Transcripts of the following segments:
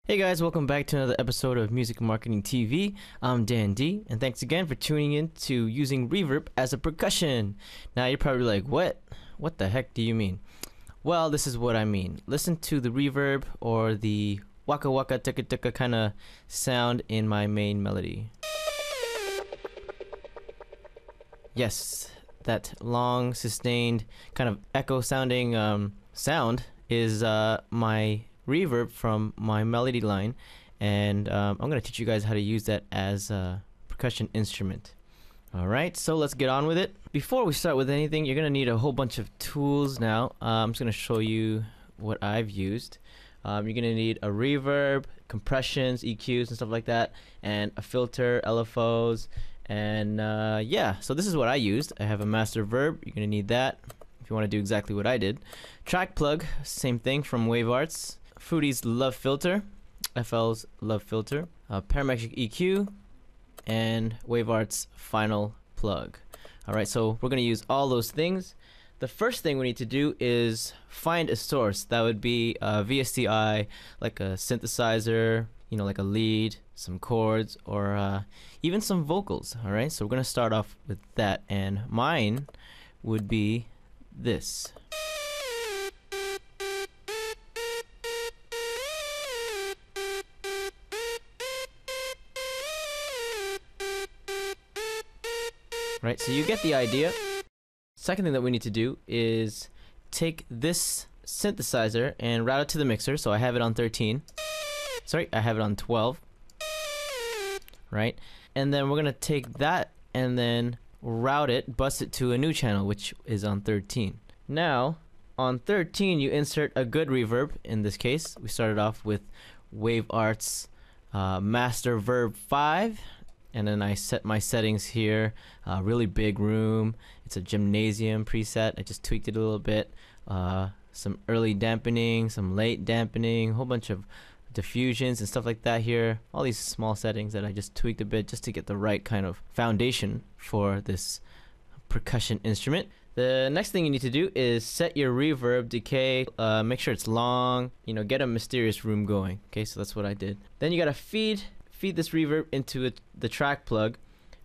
Hey guys, welcome back to another episode of Music Marketing TV. I'm Dan D, and thanks again for tuning in to using reverb as a percussion. Now you're probably like, what? What the heck do you mean? Well, this is what I mean. Listen to the reverb or the waka waka tika tika kind of sound in my main melody. Yes, that long, sustained, kind of echo sounding sound is my reverb from my melody line, and I'm gonna teach you guys how to use that as a percussion instrument. Alright, so let's get on with it. Before we start with anything, you're gonna need a whole bunch of tools now. I'm just gonna show you what I've used. You're gonna need a reverb, compressions, EQs and stuff like that, and a filter, LFOs, and yeah, so this is what I used. I have a master verb. You're gonna need that if you want to do exactly what I did. Track plug, same thing from WaveArts. Fruity's Love Filter, FL's Love Filter, Parametric EQ, and WaveArts Final Plug. Alright, so we're going to use all those things. The first thing we need to do is find a source. That would be a VSTi, like a synthesizer, you know, like a lead, some chords, or even some vocals. Alright, so we're going to start off with that, and mine would be this. Right, so you get the idea. Second thing that we need to do is take this synthesizer and route it to the mixer. So I have it on 13. Sorry, I have it on 12. Right, and then we're gonna take that and then route it, bust it to a new channel, which is on 13. Now, on 13, you insert a good reverb. In this case, we started off with WaveArts Master Verb 5. And then I set my settings here. Really big room. It's a gymnasium preset. I just tweaked it a little bit. Some early dampening, some late dampening, a whole bunch of diffusions and stuff like that here. All these small settings that I just tweaked a bit just to get the right kind of foundation for this percussion instrument. The next thing you need to do is set your reverb decay. Make sure it's long. You know, get a mysterious room going. Okay, so that's what I did. Then you gotta feed this reverb into the track plug.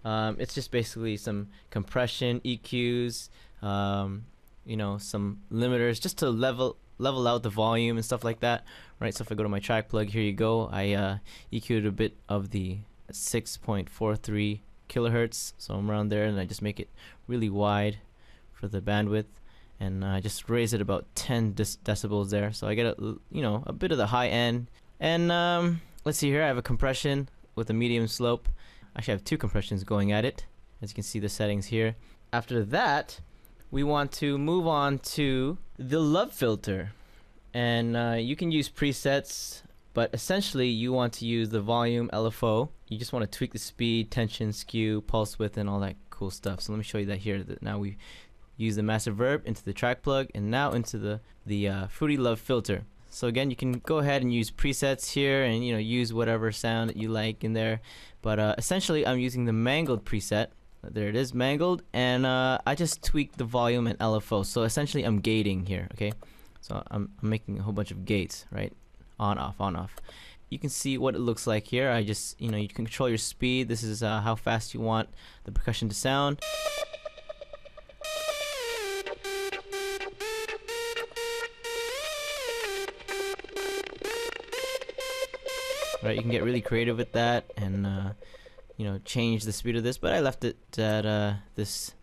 It's just basically some compression, EQs, you know, some limiters just to level out the volume and stuff like that. Right, so if I go to my track plug, here you go. I EQ'd a bit of the 6.43 kilohertz, so I'm around there, and I just make it really wide for the bandwidth, and I just raise it about 10 decibels there, so I get a bit of the high end. And let's see here, I have a compression with a medium slope. Actually, I have two compressions going at it, as you can see the settings here. After that, we want to move on to the Love Filter. And you can use presets, but essentially you want to use the volume LFO. You just want to tweak the speed, tension, skew, pulse width, and all that cool stuff. So let me show you that here. Now we use the master verb into the track plug, and now into the Fruity Love Filter. So again, you can go ahead and use presets here, and use whatever sound that you like in there. But essentially, I'm using the Mangled preset. There it is, Mangled, and I just tweaked the volume and LFO. So essentially, I'm gating here. Okay, so I'm making a whole bunch of gates, right? On, off, on, off. You can see what it looks like here. I just, you can control your speed. This is how fast you want the percussion to sound. Right, you can get really creative with that, and change the speed of this. But I left it at this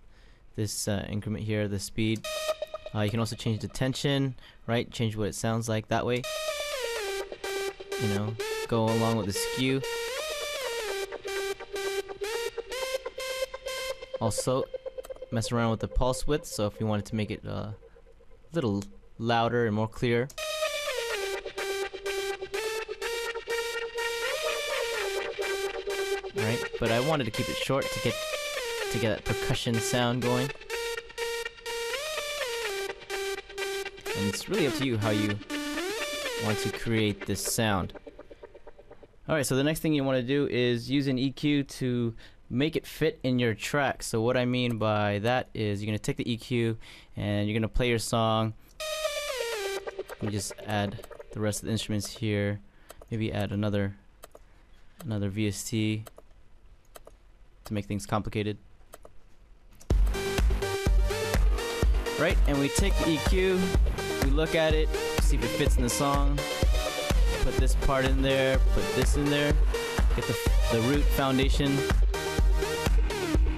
increment here, the speed. You can also change the tension, right? Change what it sounds like that way. Go along with the skew. Also, mess around with the pulse width. So if you wanted to make it a little louder and more clear. Right, but I wanted to keep it short to get that percussion sound going. And it's really up to you how you want to create this sound. Alright, so the next thing you want to do is use an EQ to make it fit in your track. So what I mean by that is you're going to take the EQ and you're going to play your song. Let me just add the rest of the instruments here. maybe add another VST to make things complicated. Right, and we take the EQ, we look at it, see if it fits in the song, put this part in there, put this in there, get the root foundation.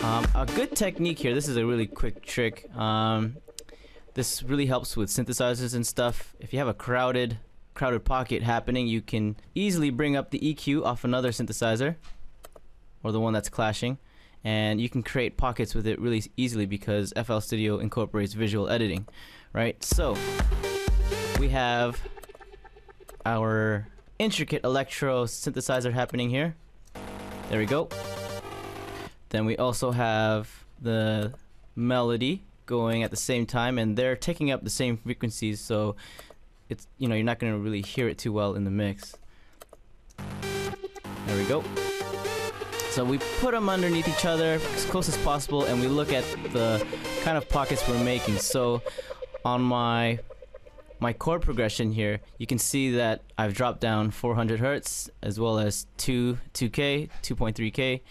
A good technique here, this is a really quick trick, this really helps with synthesizers and stuff. If you have a crowded pocket happening, you can easily bring up the EQ off another synthesizer, or the one that's clashing, and you can create pockets with it really easily because FL Studio incorporates visual editing, right? So we have our intricate electro synthesizer happening here. There we go. Then we also have the melody going at the same time, and they're taking up the same frequencies, so it's, you know, you're not going to really hear it too well in the mix. There we go. So we put them underneath each other as close as possible, and we look at the kind of pockets we're making. So on my chord progression here, you can see that I've dropped down 400 Hertz as well as 2K, 2.3K,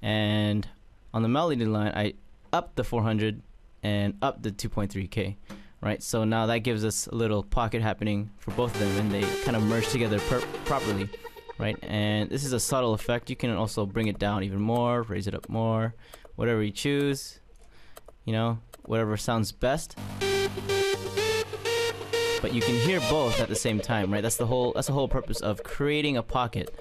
and on the melody line I upped the 400 and up the 2.3K, right? So now that gives us a little pocket happening for both of them, and they kind of merge together properly, right? And this is a subtle effect. You can also bring it down even more, raise it up more, whatever you choose, you know, whatever sounds best. But you can hear both at the same time, right? That's the whole purpose of creating a pocket,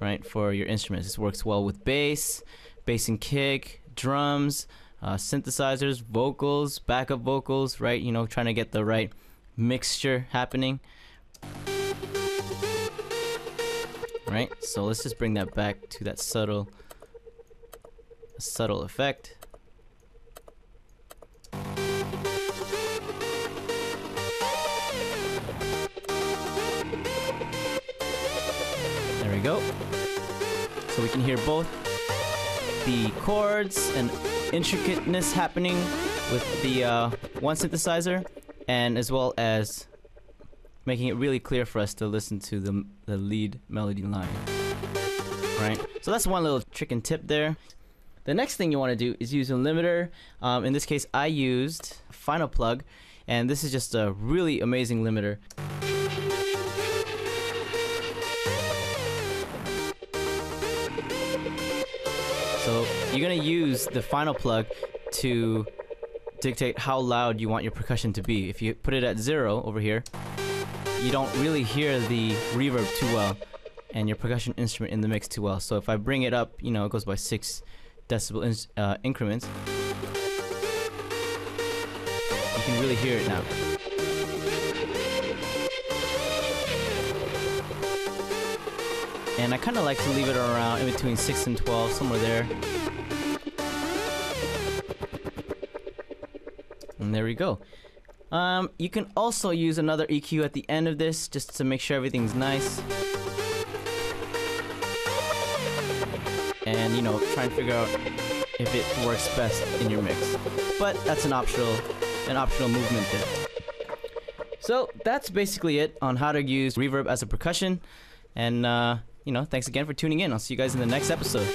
right, for your instruments. This works well with bass and kick, drums, synthesizers, vocals, backup vocals, right? You know, trying to get the right mixture happening. Right? So let's just bring that back to that subtle effect. There we go. So we can hear both the chords and intricateness happening with the one synthesizer, and as well as making it really clear for us to listen to the lead melody line, right? So that's one little trick and tip there. The next thing you want to do is use a limiter. In this case, I used Final Plug, and this is just a really amazing limiter. So you're gonna use the Final Plug to dictate how loud you want your percussion to be. If you put it at 0 over here, you don't really hear the reverb too well and your percussion instrument in the mix too well. So if I bring it up, you know, it goes by 6 decibel increments. You can really hear it now. And I kind of like to leave it around in between 6 and 12, somewhere there. And there we go. You can also use another EQ at the end of this just to make sure everything's nice. And, you know, try and figure out if it works best in your mix. But that's an optional movement there. So that's basically it on how to use reverb as a percussion. And you know, thanks again for tuning in. I'll see you guys in the next episode.